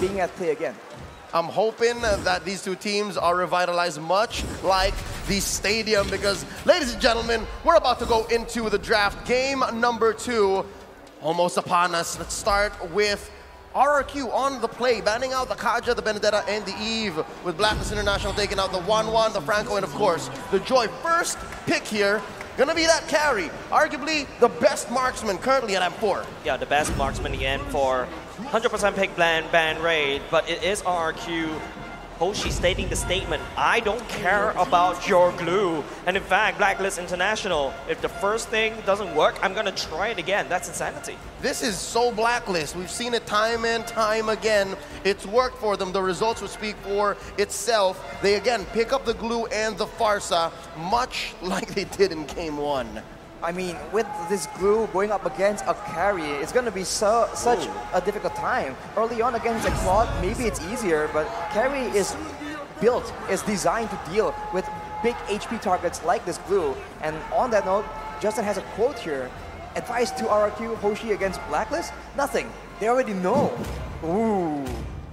being at play again. I'm hoping that these two teams are revitalized much like the stadium because, ladies and gentlemen, we're about to go into the draft. Game number 2 almost upon us. Let's start with RRQ on the play, banning out the Kaja, the Benedetta, and the Eve, with Blacklist International taking out the 1-1, the Franco, and of course, the Joy. First pick here, gonna be that carry. Arguably the best marksman currently at M4. Yeah, the best marksman again for 100% pick ban raid, but it is RRQ Hoshi stating the statement, I don't care about your glue. And in fact, Blacklist International, if the first thing doesn't work, I'm gonna try it again. That's insanity. This is so Blacklist. We've seen it time and time again. It's worked for them. The results will speak for itself. They again pick up the glue and the Farsa, much like they did in Game 1. I mean, with this glue going up against a carry, it's going to be such a difficult time. Early on against a Claude, maybe it's easier, but carry is built, is designed to deal with big HP targets like this glue. And on that note, Justin has a quote here. Advice to RRQ Hoshi against Blacklist? Nothing. They already know. Ooh.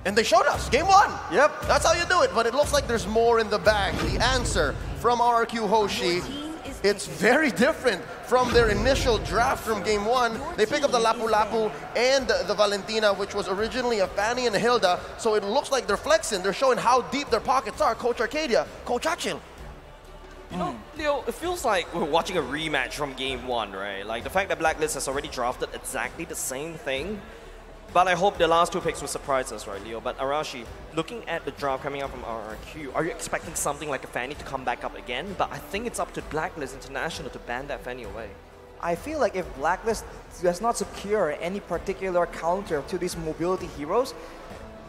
And they showed us, Game 1. Yep. That's how you do it, but it looks like there's more in the bag. The answer from RRQ Hoshi, it's very different from their initial draft from Game 1. They pick up the Lapu Lapu and the Valentina, which was originally a Fanny and a Hilda, so it looks like they're flexing. They're showing how deep their pockets are. Coach Arcadia, Coach Achille. You know, Leo, it feels like we're watching a rematch from Game 1, right? Like the fact that Blacklist has already drafted exactly the same thing. But I hope the last 2 picks will surprise us, right, Leo? But Arashi, looking at the draft coming out from RRQ, are you expecting something like a Fanny to come back up again? But I think it's up to Blacklist International to ban that Fanny away. I feel like if Blacklist does not secure any particular counter to these mobility heroes,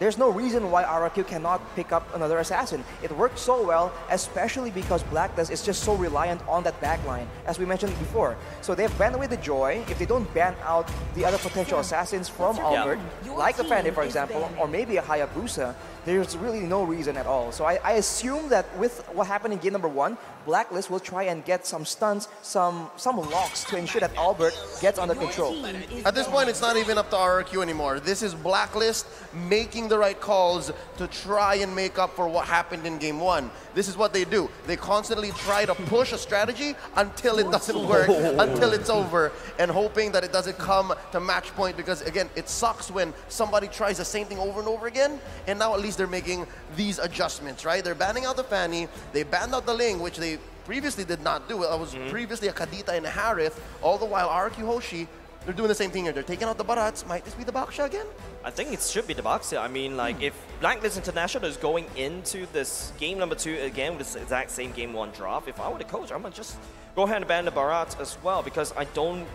there's no reason why RRQ cannot pick up another assassin. It worked so well, especially because Blacklist is just so reliant on that backline, as we mentioned before. So they've banned away the Joy. If they don't ban out the other potential assassins from Albert, like a Fanny, for example, or maybe a Hayabusa, there's really no reason at all. So I assume that with what happened in game number 1, Blacklist will try and get some stunts, some locks to ensure that Albert gets under control. At this point, it's not even up to RRQ anymore. This is Blacklist making the right calls to try and make up for what happened in Game 1. This is what they do. They constantly try to push a strategy until it doesn't work, until it's over, and hoping that it doesn't come to match point because, again, it sucks when somebody tries the same thing over and over again, and now at least they're making these adjustments, right? They're banning out the Fanny, they banned out the Ling, which they previously did not do. It was previously a Kadita and a Harith, all the while RRQ Hoshi, they're doing the same thing here. They're taking out the Barats. Might this be the Baksha again? I think it should be the Baksha. I mean, like, if Blacklist International is going into this game number 2 again with this exact same game 1 draft, if I were the coach, I'm gonna just go ahead and ban the Barats as well because I don't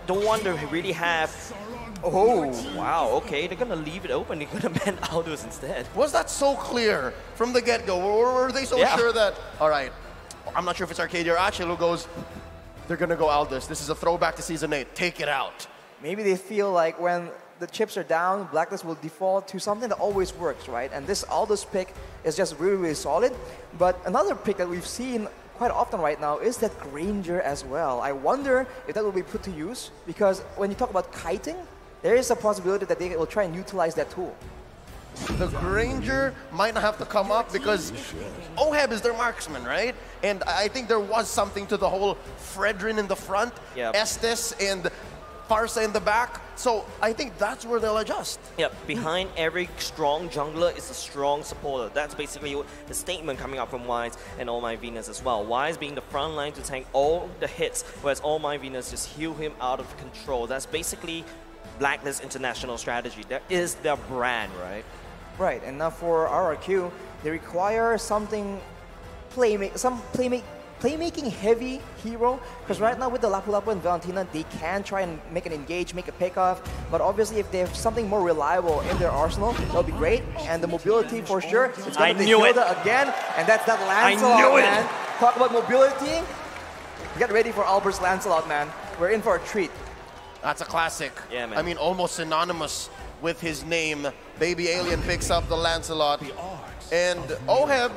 want to really have. Oh, wow, okay, they're gonna leave it open. They're gonna ban Aldous instead. Was that so clear from the get-go? Were they so sure that, all right, I'm not sure if it's Arcadia or Achille who goes, they're gonna go Aldous. This is a throwback to Season 8. Take it out. Maybe they feel like when the chips are down, Blacklist will default to something that always works, right? And this Aldous pick is just really, really solid. But another pick that we've seen quite often right now is that Granger as well. I wonder if that will be put to use because when you talk about kiting, there is a possibility that they will try and utilize that tool. The Granger might not have to come up because Oheb is their marksman, right? And I think there was something to the whole Fredrin in the front, Estes and Farsa in the back. So I think that's where they'll adjust. Yep, behind every strong jungler is a strong supporter. That's basically the statement coming out from Wise and All Might Venus as well. Wise being the front line to tank all the hits, whereas All Might Venus just heal him out of control. That's basically Blacklist International strategy. That is their brand, right? Right, and now for RRQ, they require something playmaking heavy hero, because right now with the Lapu Lapu and Valentina, they can try and make an engage, make a pickoff, but obviously if they have something more reliable in their arsenal, that'll be great, and the mobility for sure, it's going to be Hilda again, and that's that Lancelot, man. Talk about mobility, get ready for Albert's Lancelot, man. We're in for a treat. That's a classic. Yeah, man. I mean, almost synonymous with his name. Baby Alien picks up the Lancelot, and Oheb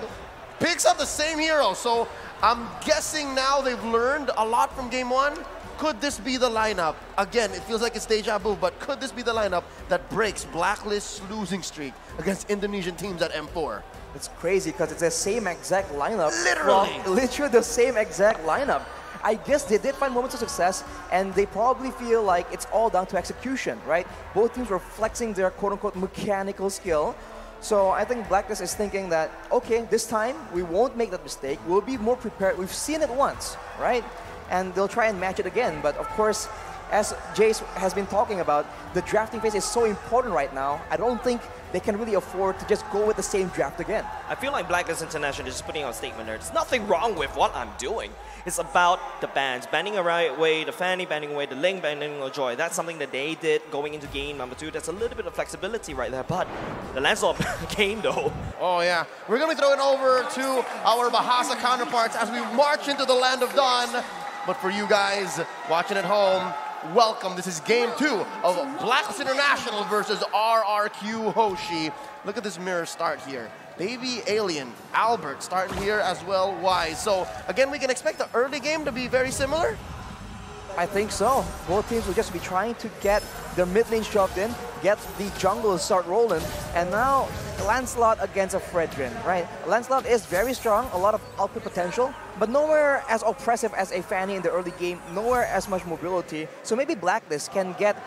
picks up the same hero. So I'm guessing now they've learned a lot from Game 1. Could this be the lineup? Again, it feels like it's deja vu, but could this be the lineup that breaks Blacklist's losing streak against Indonesian teams at M4? It's crazy because it's the same exact lineup. Literally! Literally the same exact lineup. I guess they did find moments of success, and they probably feel like it's all down to execution, right? Both teams were flexing their quote-unquote mechanical skill. So I think Blacklist is thinking that, okay, this time we won't make that mistake. We'll be more prepared. We've seen it once, right? And they'll try and match it again. But of course, as Jace has been talking about, the drafting phase is so important right now. I don't think they can really afford to just go with the same draft again. I feel like Blacklist International is just putting out a statement there. There's nothing wrong with what I'm doing. It's about the bans, banning away the Fanny, banning away the Ling, banning away Joy. That's something that they did going into game number 2. That's a little bit of flexibility right there. But the Lancelot game, though. Oh, yeah. We're going to be throwing over to our Bahasa counterparts as we march into the Land of Dawn. But for you guys watching at home, welcome. This is game 2 of Blacklist International versus RRQ Hoshi. Look at this mirror start here. Baby Alien, Albert starting here as well, Wise. So again, we can expect the early game to be very similar? I think so. Both teams will just be trying to get their mid lane shoved in, get the jungle to start rolling, and now Lancelot against a Fredrin, right? Lancelot is very strong, a lot of output potential, but nowhere as oppressive as a Fanny in the early game, nowhere as much mobility. So maybe Blacklist can get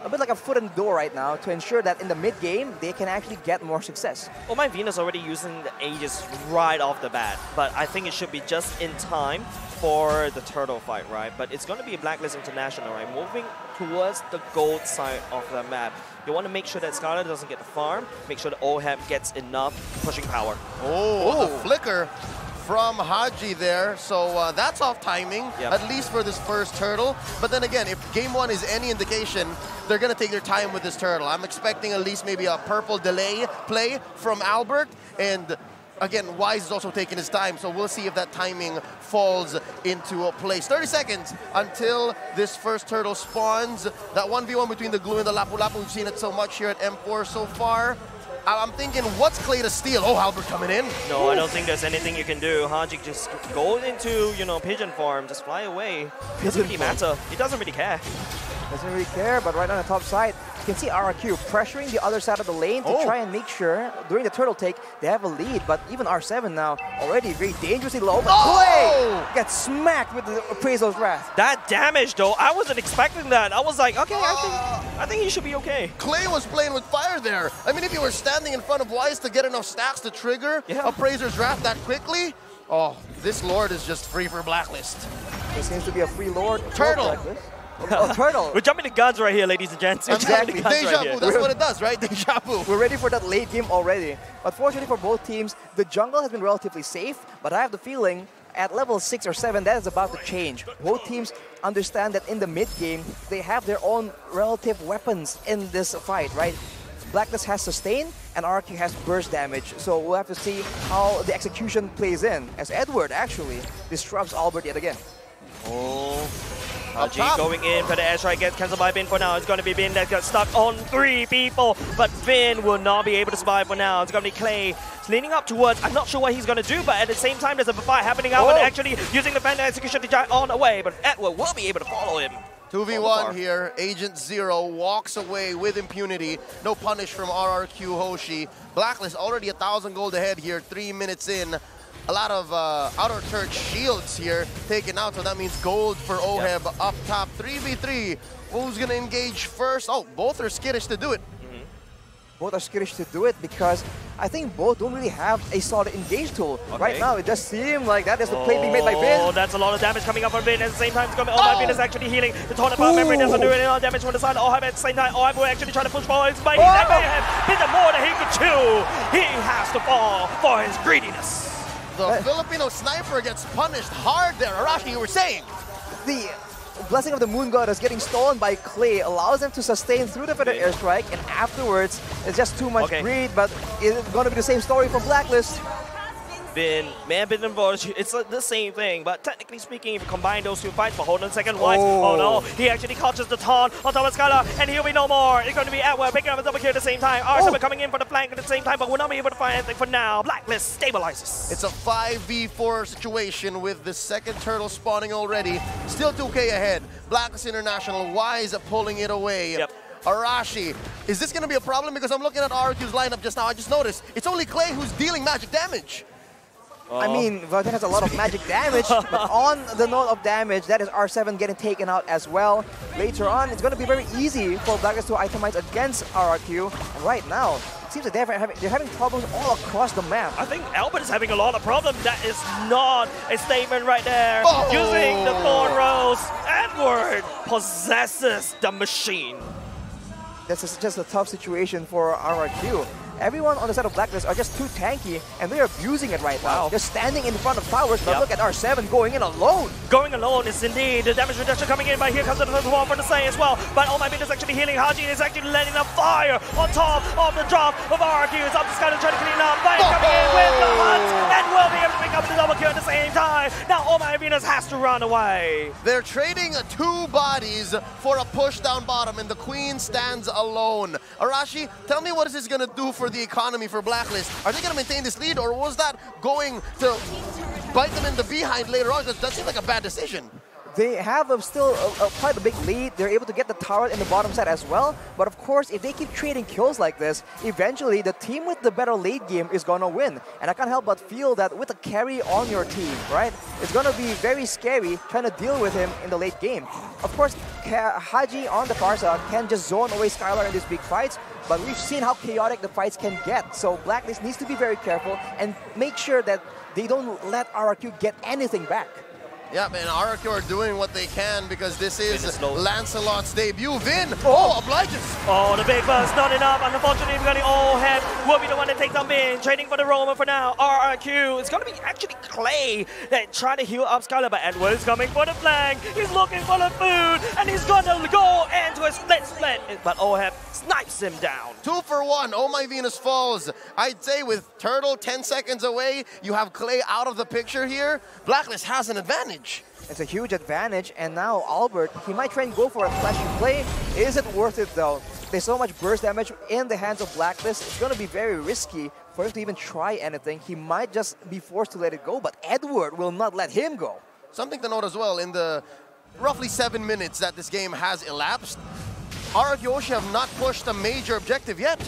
a bit like a foot in the door right now to ensure that in the mid-game, they can actually get more success. Well, my Venus already using the Aegis right off the bat, but I think it should be just in time for the turtle fight, right? But it's going to be a Blacklist International, right? Moving towards the gold side of the map. You want to make sure that Scarlet doesn't get the farm, make sure that Oheb gets enough pushing power. Oh, the flicker from Haji there, so that's off timing, at least for this first turtle. But then again, if game 1 is any indication, they're going to take their time with this turtle. I'm expecting at least maybe a purple delay play from Albert, and again, Wise is also taking his time, so we'll see if that timing falls into a place. 30 seconds until this first turtle spawns. That 1v1 between the Glue and the Lapu Lapu, we've seen it so much here at M4 so far. I'm thinking, what's Clay to steal? Oh, Albert coming in. No, I don't think there's anything you can do. Haji just go into, pigeon form, just fly away. It doesn't really matter. He doesn't really care. Doesn't really care, but right on the top side, you can see RRQ pressuring the other side of the lane to try and make sure during the turtle take they have a lead. But even R7 now already very dangerously low. But Clay gets smacked with the Appraisal's Wrath. That damage though, I wasn't expecting that. I was like, okay, I think he should be okay. Clay was playing with fire there. I mean, if you were standing in front of Wise to get enough stacks to trigger Appraiser's Wrath that quickly, oh, this Lord is just free for Blacklist. There seems to be a free Lord. Turtle. Turtle. We're jumping the guns right here, ladies and gents. Exactly. Deja vu. That's what it does, right? Deja vu. We're ready for that late game already. But fortunately for both teams, the jungle has been relatively safe, but I have the feeling at level 6 or 7, that is about to change. Both teams understand that in the mid game, they have their own relative weapons in this fight, right? Blacklist has sustain, and RRQ has burst damage. So we'll have to see how the execution plays in, as Edward actually disrupts Albert yet again. Oh. Haji going in for the airstrike, gets cancelled by Bin for now. It's going to be Bin that got stuck on 3 people, but Bin will not be able to survive for now. It's going to be Clay leaning up towards, I'm not sure what he's going to do, but at the same time there's a fight happening out and actually using the Phantom Execution to giant on away, but Edward will be able to follow him. 2v1 here, Agent Zero walks away with impunity. No punish from RRQ Hoshi. Blacklist already 1,000 gold ahead here, 3 minutes in. A lot of outer church shields here taken out, so that means gold for Oheb up top. 3v3. Who's going to engage first? Oh, both are skittish to do it. Both are skittish to do it because I think both don't really have a solid engage tool. Right now, it just seems like that is the play being made by Bin. Oh, that's a lot of damage coming up from Bin. At the same time, it's going to be, my Bin is actually healing. The Torn Apart Memory doesn't do any damage from the side. Oheb at the same time, Oheb will actually try to push forward. But he's not going to have hit more than he could chew. He has to fall for his greediness. The Filipino sniper gets punished hard there. Arashi, you were saying. The Blessing of the Moon Goddess getting stolen by Clay allows them to sustain through the Feather Airstrike, and afterwards, it's just too much greed, but it's going to be the same story for Blacklist. may have been involved. It's the same thing, but technically speaking, if you combine those two fights, but hold on a second, Wise. Oh no, he actually catches the taunt on top of Skylar, and he'll be no more. It's going to be Edward picking up a double kill at the same time. R7 coming in for the flank at the same time, but we'll not be able to find anything for now. Blacklist stabilizes. It's a 5v4 situation with the second turtle spawning already. Still 2K ahead. Blacklist International, Wise pulling it away. Yep. Arashi, is this going to be a problem? Because I'm looking at RRQ's lineup just now. I just noticed it's only Clay who's dealing magic damage. I mean, Vulcan has a lot of magic damage, but on the note of damage, that is R7 getting taken out as well. Later on, it's going to be very easy for Blacklist to itemize against RRQ. And right now, it seems that they're having problems all across the map. I think Albert is having a lot of problems. That is not a statement right there. Using the Thorn Rose, Edward possesses the machine. That's just a tough situation for RRQ. Everyone on the side of Blacklist are just too tanky, and they're abusing it right now. They're standing in front of towers, but look at R7 going in alone. Going alone is indeed the damage reduction coming in, but here comes the first wall for the Sai as well. But oh my goodness, actually healing Haji is actually letting a fire on top of the drop of RRQ. It's up to Skyler trying to clean up, but it's coming in with the hunt, and will be able to pick up the double kill at the same time. Now Oh My Venus has to run away. They're trading two bodies for a push down bottom, and the Queen stands alone. Arashi, tell me what is this going to do for the economy for Blacklist? Are they going to maintain this lead, or was that going to bite them in the behind later on? Because that seems like a bad decision. They have still quite a big lead. They're able to get the tower in the bottom side as well. But of course, if they keep trading kills like this, eventually the team with the better late game is going to win. And I can't help but feel that with a carry on your team, right, it's going to be very scary trying to deal with him in the late game. Of course, Haji on the far side can just zone away Skylar in these big fights, but we've seen how chaotic the fights can get. So Blacklist needs to be very careful and make sure that they don't let RRQ get anything back. Yeah, man, RRQ are doing what they can because this is Lancelot's debut. Vin, obliges. Oh, the big buzz, not enough. Unfortunately, we're going to all head will be the one that takes them in. Trading for the Roman for now. RRQ. It's going to be actually Clay that trying to heal up Skylar, but Edward is coming for the flank. He's looking for the food, and he's going to go into a split. But Oheb snipes him down. 2 for 1. Oh My Venus falls. I'd say with Turtle 10 seconds away, you have Clay out of the picture here. Blacklist has an advantage. It's a huge advantage, and now Albert, he might try and go for a flashing play. Is it worth it though? There's so much burst damage in the hands of Blacklist. It's going to be very risky for him to even try anything. He might just be forced to let it go, but Edward will not let him go. Something to note as well, in the roughly 7 minutes that this game has elapsed, RRQ Hoshi have not pushed a major objective yet.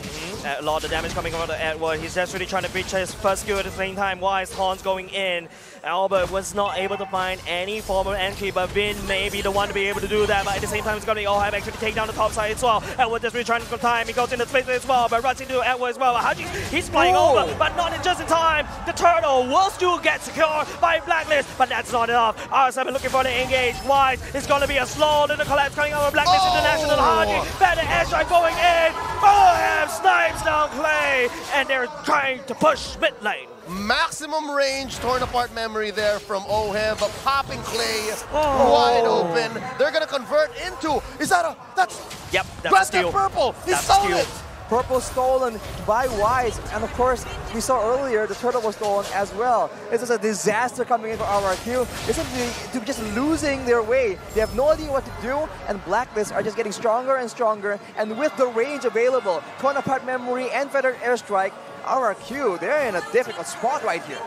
A lot of damage coming out of Edward. He's just really trying to breach his first skill at the same time. Wise taunts going in. Albert was not able to find any form of entry, but Vin may be the one to be able to do that. But at the same time, it's going to be Ohab actually take down the top side as well. Edward just really trying to time. He goes into space as well, but runs into Edward as well. Haji, he's flying over, but not in just in time. The turtle will still get secured by Blacklist, but that's not enough. R7 looking for the engage. Wise, it's going to be a slow little collapse coming over Blacklist International. Haji, better airstrike going in. Ohab snipes down Clay, and they're trying to push mid lane. Maximum range, torn apart memory there from Oheb, but popping Clay wide open. They're gonna convert into, is that a, that's, yep, that's grab a steal. that purple, he that's stole it. Purple stolen by Wise, and of course, we saw earlier the turtle was stolen as well. This is a disaster coming in for RRQ. This is to just losing their way. They have no idea what to do, and Blacklist are just getting stronger and stronger, and with the range available, torn apart memory and feathered airstrike, RRQ, they're in a difficult spot right here.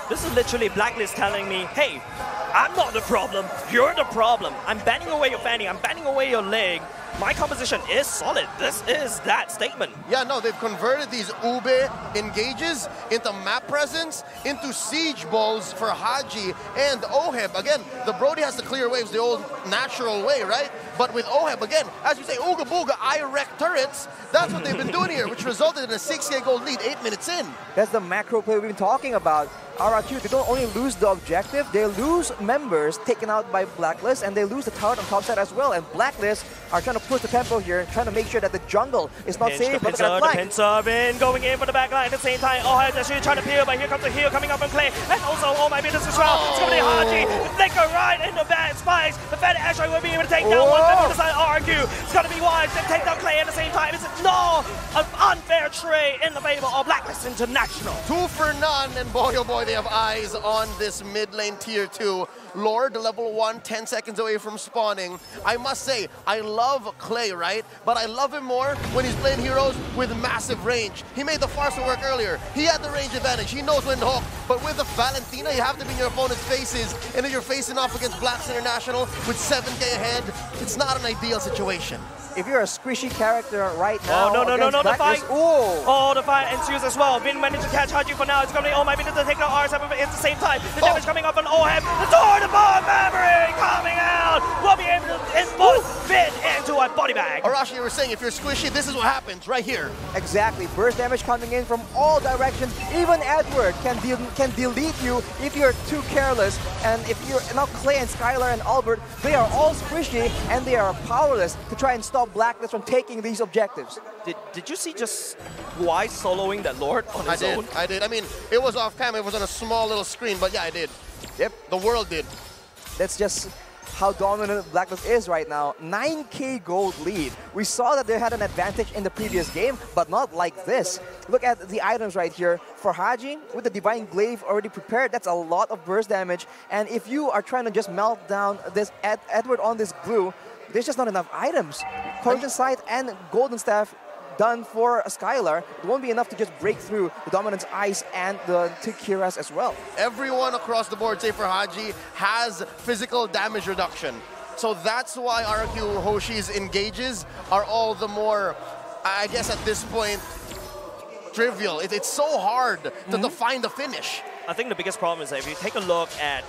This is literally Blacklist telling me, hey, I'm not the problem, you're the problem. I'm banning away your fanny, I'm banning away your leg. My composition is solid. This is that statement. Yeah, no, they've converted these Ube engages into map presence, into siege balls for Haji and Oheb. Again, the Brody has to clear waves the old natural way, right? But with Oheb, again, as you say, Ooga Booga, I wreck turrets. That's what they've been doing here, which resulted in a 6K gold lead 8 minutes in. That's the macro play we've been talking about. RRQ, they don't only lose the objective, they lose members taken out by Blacklist, and they lose the tower on top side as well. And Blacklist are trying to push the tempo here, trying to make sure that the jungle is not safe. But the pincer in, going in for the back line at the same time. Oh, they're actually trying to peel, but here comes the heal coming up from Clay. And also, oh my goodness as well. It's going to be Haji. Flicker right in the bad spikes. The Fed actually will be able to take down one member on the side of RRQ. It's going to be Wise. They take down Clay at the same time. It's no, an unfair trade in the favor of Blacklist International. 2 for none, and boy, oh boy, they have eyes on this mid lane tier 2. Lord, level 1, 10 seconds away from spawning. I must say, I love Clay, right? But I love him more when he's playing heroes with massive range. He made the Farsa work earlier. He had the range advantage. He knows when to hook. But with the Valentina, you have to be in your opponent's faces. And if you're facing off against Blacks International with 7K ahead, it's not an ideal situation. If you're a squishy character right now, oh, no, the fight. Ooh. Oh, the fight ensues as well. Vin managed to catch Haji for now. It's going to be, oh my goodness, to take out R7 at the same time. The damage coming up on OM. The door to bomb memory coming out. We'll be able to input Vin into a body bag. Arashi, you were saying if you're squishy, this is what happens right here. Exactly. Burst damage coming in from all directions. Even Edward can delete you if you're too careless. And if you're now Clay and Skylar and Albert, they are all squishy and they are powerless to try and stop Blacklist from taking these objectives. Did you see just why soloing that Lord on his own? I did. I mean, it was off cam. It was on a small little screen, but yeah, I did. Yep, the world did. That's just how dominant Blacklist is right now. 9K gold lead. We saw that they had an advantage in the previous game, but not like this. Look at the items right here. For Haji, with the Divine Glaive already prepared, that's a lot of burst damage. And if you are trying to just melt down this Edward on this glue, there's just not enough items. Poison Sight and Golden Staff done for Skylar. It won't be enough to just break through the Dominance Ice and the Tikiras as well. Everyone across the board, say for Haji, has physical damage reduction. So that's why RRQ Hoshi's engages are all the more, I guess at this point, trivial. It's so hard to find the finish. I think the biggest problem is that if you take a look at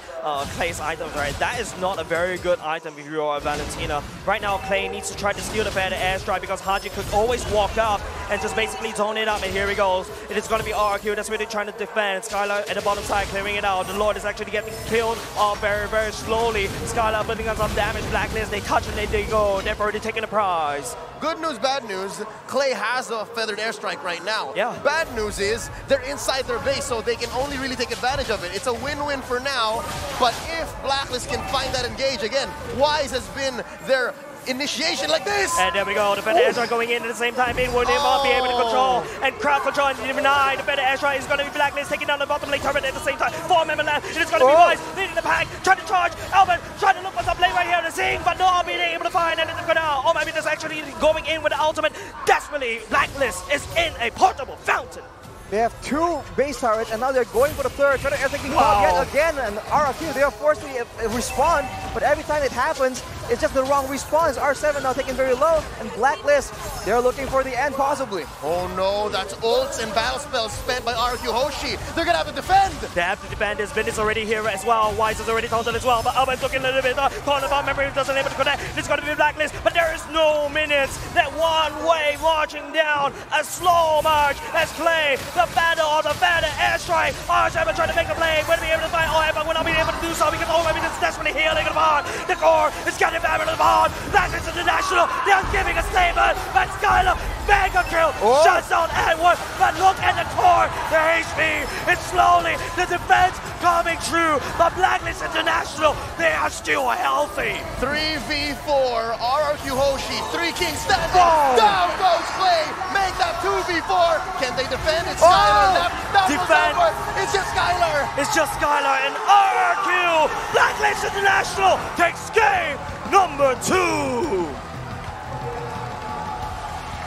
Clay's items, right, that is not a very good item if you are a Valentina. Right now, Clay needs to try to steal the better airstrike because Haji could always walk up and just basically zone it up. And here he goes. It is going to be RRQ that's really trying to defend. Skylar at the bottom side clearing it out. The Lord is actually getting killed very, very slowly. Skylar putting on some damage. Blacklist, they touch and they go. They've already taken the prize. Good news, bad news. Clay has a feathered airstrike right now. Yeah. Bad news is they're inside their base, so they can only really take advantage of it. It's a win-win for now, but if Blacklist can find that engage again, Wise has been their initiation like this. And there we go. The better airstrike going in at the same time. It will not be able to control and crowd control and deny. The better airstrike is going to be Blacklist taking down the bottom lane turret at the same time. 4 member left. It is going to be Wise leading the pack. Trying to charge. Albert trying to look for some play right here to sing, but not being able to find. And it's going to. Oh my goodness, actually going in with the ultimate. Desperately, Blacklist is in a portable fountain. They have 2 base turrets, and now they're going for the third. Trying to airstrike yet again, and RRQ, they are forced to respond, but every time it happens, it's just the wrong response. R7 now taken very low, and Blacklist, they're looking for the end possibly. Oh no, that's ults and battle spells spent by RRQ Hoshi. They're gonna have to defend. They have to defend. This Vin is already here as well. Wise is already taunted as well, but Albert's looking a little bit. Corner bomb memory doesn't able to connect. It's going to be Blacklist, but there is no minutes. That one way marching down, a slow march as Clay, the battle of the better airstrike. R7 trying to make the play. Will be able to find OM, but will not be able to do so because OM is desperately healing the bond. The core is getting back to the bond. Blacklist International, they're giving a statement, but Skylar, mega kill, shuts down Edward, but look at the core. The HP is slowly, the defense coming true, but Blacklist International, they are still healthy. 3v4, RRQ Hoshi, 3 kings standing. Down goes Clay. Make that 2v4. Can they defend? It's Skylar left. Defend. It's just Skylar. It's just Skylar and RRQ. Blacklist International takes game number 2.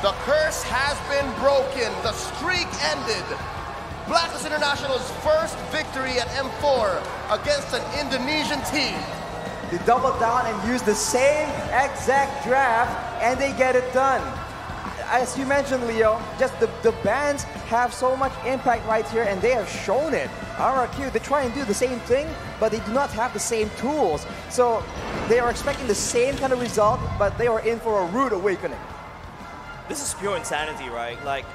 The curse has been broken. The streak ended. Blacklist International's first victory at M4 against an Indonesian team. They double down and use the same exact draft, and they get it done. As you mentioned, Leo, just the bans have so much impact right here, and they have shown it. RRQ, they try and do the same thing, but they do not have the same tools. So they are expecting the same kind of result, but they are in for a rude awakening. This is pure insanity, right? Like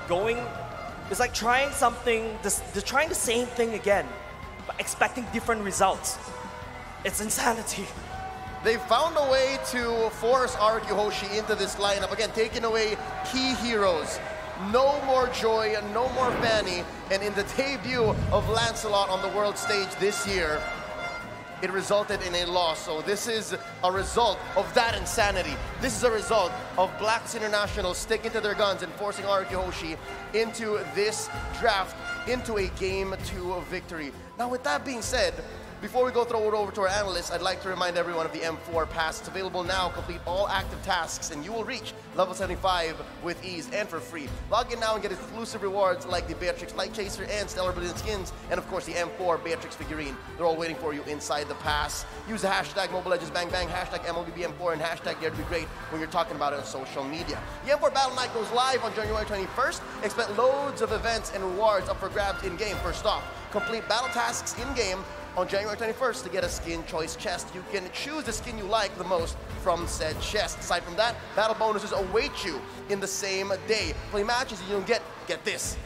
it's like trying something, they're trying the same thing again, but expecting different results. It's insanity. They found a way to force RRQ Hoshi into this lineup. Again, taking away key heroes. No more Joy, no more Fanny. And in the debut of Lancelot on the world stage this year, it resulted in a loss. So this is a result of that insanity. This is a result of Blacks International sticking to their guns and forcing RRQ Hoshi into this draft into a Game 2 victory. Now, with that being said, before we go throw it over to our analysts, I'd like to remind everyone of the M4 Pass. It's available now. Complete all active tasks, and you will reach level 75 with ease and for free. Log in now and get exclusive rewards like the Beatrix Light Chaser and Stellar Brilliant skins, and of course the M4 Beatrix figurine. They're all waiting for you inside the pass. Use the hashtag Mobile Legends Bang Bang, hashtag MLBBM4, and hashtag Dare to Be Great when you're talking about it on social media. The M4 Battle Night goes live on January 21st. Expect loads of events and rewards up for grabs in-game. First off, complete battle tasks in-game on January 21st to get a skin choice chest. You can choose the skin you like the most from said chest. Aside from that, battle bonuses await you in the same day. Play matches and you'll get this.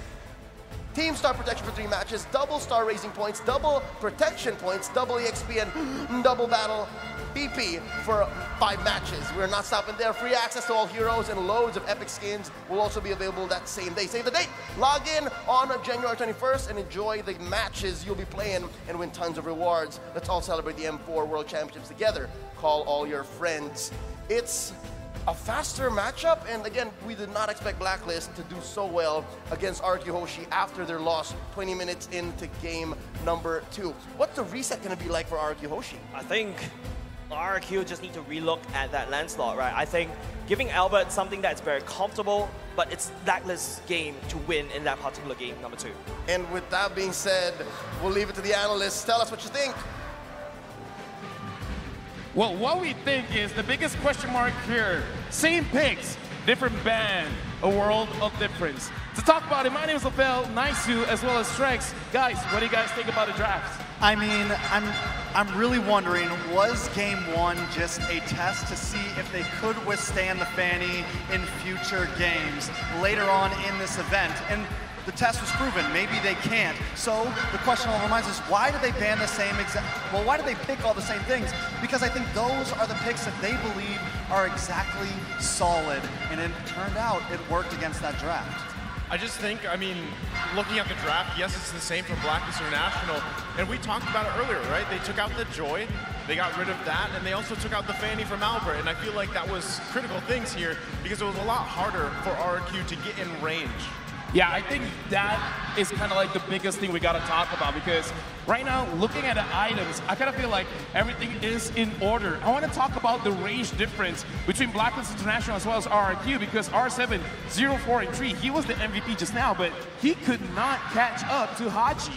Team star protection for 3 matches, double star raising points, double protection points, double EXP, and double battle BP for 5 matches. We're not stopping there. Free access to all heroes and loads of epic skins will also be available that same day. Save the date. Log in on January 21st and enjoy the matches you'll be playing and win tons of rewards. Let's all celebrate the M4 World Championships together. Call all your friends. It's a faster matchup, and again, we did not expect Blacklist to do so well against RRQ Hoshi after their loss 20 minutes into game number 2. What's the reset going to be like for RRQ Hoshi? I think RRQ just need to relook at that land slot, right? I think giving Albert something that's very comfortable, but it's Blacklist's game to win in that particular game number 2. And with that being said, we'll leave it to the analysts. Tell us what you think. Well, what we think is the biggest question mark here. Same picks, different band, a world of difference. To talk about it, my name is Lafel, Naisu, as well as Strex. Guys, what do you guys think about the drafts? I mean, I'm really wondering, was game 1 just a test to see if they could withstand the Fanny in future games later on in this event? And the test was proven, maybe they can't. So the question all reminds us, why did they ban the same well, why did they pick all the same things? Because I think those are the picks that they believe are exactly solid. And it turned out it worked against that draft. I just think, I mean, looking at the draft, yes, it's the same for Blacklist International, and we talked about it earlier, right? They took out the Joy, they got rid of that, and they also took out the Fanny from Albert, and I feel like that was critical things here because it was a lot harder for RRQ to get in range. Yeah, I think that is kind of like the biggest thing we got to talk about, because right now, looking at the items, I kind of feel like everything is in order. I want to talk about the range difference between Blacklist International as well as RRQ, because R7, 0, 4, and 3, he was the MVP just now, but he could not catch up to Haji.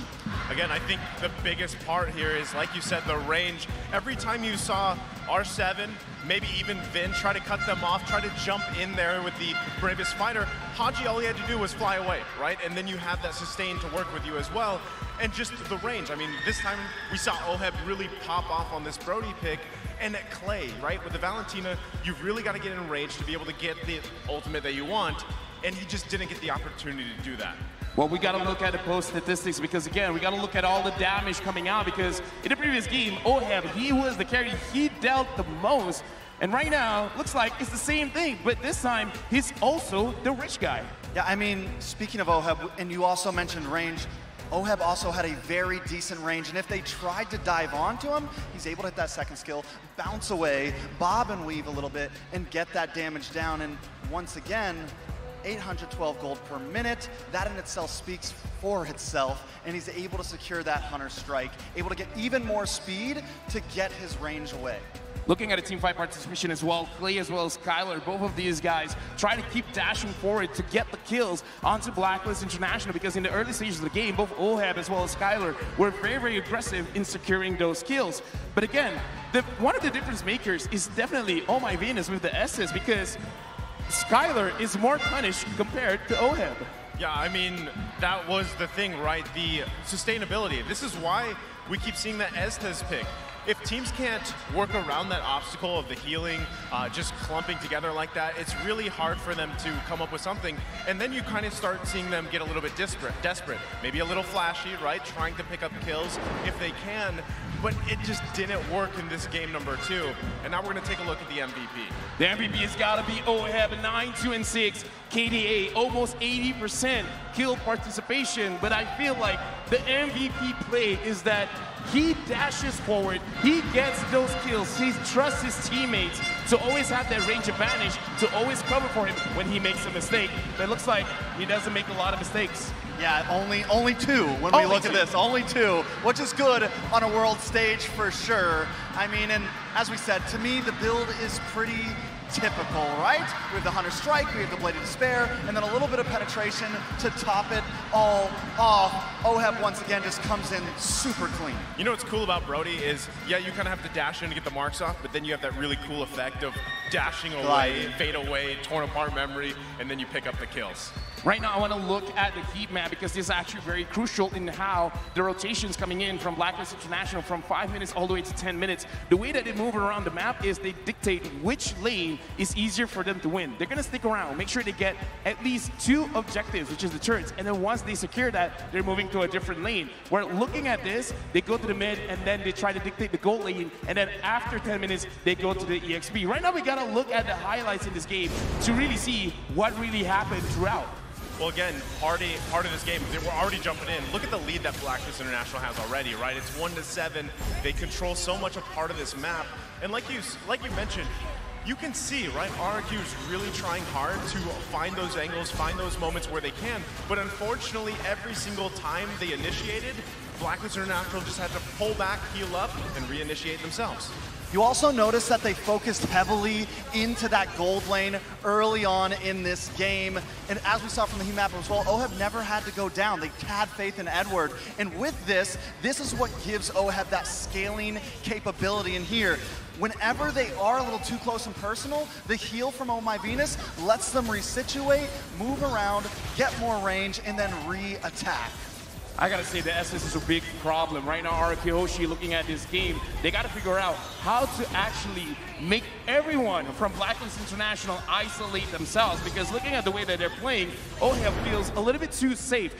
Again, I think the biggest part here is, like you said, the range. Every time you saw R7, maybe even Vin try to cut them off, try to jump in there with the bravest fighter, Haji, all he had to do was fly away, right? And then you have that sustain to work with you as well. And just the range. I mean, this time we saw Oheb really pop off on this Brody pick. And at Clay, right? With the Valentina, you've really got to get in range to be able to get the ultimate that you want. And he just didn't get the opportunity to do that. Well, we got to look at the post statistics because, again, we got to look at all the damage coming out because in the previous game, Oheb, he was the carry. He dealt the most. And right now, looks like it's the same thing, but this time, he's also the rich guy. Yeah, I mean, speaking of Oheb, and you also mentioned range, Oheb also had a very decent range, and if they tried to dive onto him, he's able to hit that second skill, bounce away, bob and weave a little bit, and get that damage down. And once again, 812 gold per minute. That in itself speaks for itself, and he's able to secure that Hunter Strike, able to get even more speed to get his range away. Looking at a team fight participation as well, Clay as well as Skylar, both of these guys try to keep dashing forward to get the kills onto Blacklist International, because in the early stages of the game, both Oheb as well as Skylar were very, very aggressive in securing those kills. But again, one of the difference makers is definitely Oh My Venus with the S's, because Skylar is more punished compared to Oheb. Yeah, I mean, that was the thing, right? The sustainability. This is why we keep seeing that Estes pick. If teams can't work around that obstacle of the healing, just clumping together like that, it's really hard for them to come up with something. And then you kind of start seeing them get a little bit desperate, maybe a little flashy, right? Trying to pick up kills if they can, but it just didn't work in this game number 2. And now we're gonna take a look at the MVP. The MVP has gotta be Oheb, 9, 2, and 6. KDA, almost 80% kill participation, but I feel like the MVP play is that He dashes forward, he gets those kills, he trusts his teammates to always have that range advantage, to always cover for him when he makes a mistake. But it looks like he doesn't make a lot of mistakes. Yeah, only two when we look at this. Only two, which is good on a world stage for sure. I mean, and as we said, to me, the build is pretty typical, right? We have the Hunter Strike, we have the Blade of Despair, and then a little bit of penetration to top it all off. Oheb once again just comes in super clean. You know what's cool about Brody is, yeah, you kind of have to dash in to get the marks off, but then you have that really cool effect of dashing away, fade away, torn apart memory, and then you pick up the kills. Right now, I want to look at the heat map because this is actually very crucial in how the rotations coming in from Blacklist International from 5 minutes all the way to 10 minutes. The way that they move around the map is they dictate which lane is easier for them to win. They're going to stick around, make sure they get at least 2 objectives, which is the turrets. And then once they secure that, they're moving to a different lane. Where looking at this, they go to the mid and then they try to dictate the gold lane. And then after 10 minutes, they go to the EXP. Right now, we got to look at the highlights in this game to really see what really happened throughout. Well, again, part of this game, we're already jumping in. Look at the lead that Blacklist International has already, right? It's 1-7. They control so much a part of this map. And like you mentioned, you can see, right, RRQ is really trying hard to find those angles, find those moments where they can. But unfortunately, every single time they initiated, Blacklist International just had to pull back, heal up, and reinitiate themselves. You also notice that they focused heavily into that gold lane early on in this game. And as we saw from the heat map as well, Oheb never had to go down. They had faith in Edward. And with this is what gives Oheb that scaling capability in here. Whenever they are a little too close and personal, the heal from Oh My Venus lets them resituate, move around, get more range, and then re-attack. I gotta say, the SS is a big problem. Right now, RRQ Hoshi looking at this game, they gotta figure out how to actually make everyone from Blacklist International isolate themselves, because looking at the way that they're playing, Oheb feels a little bit too safe.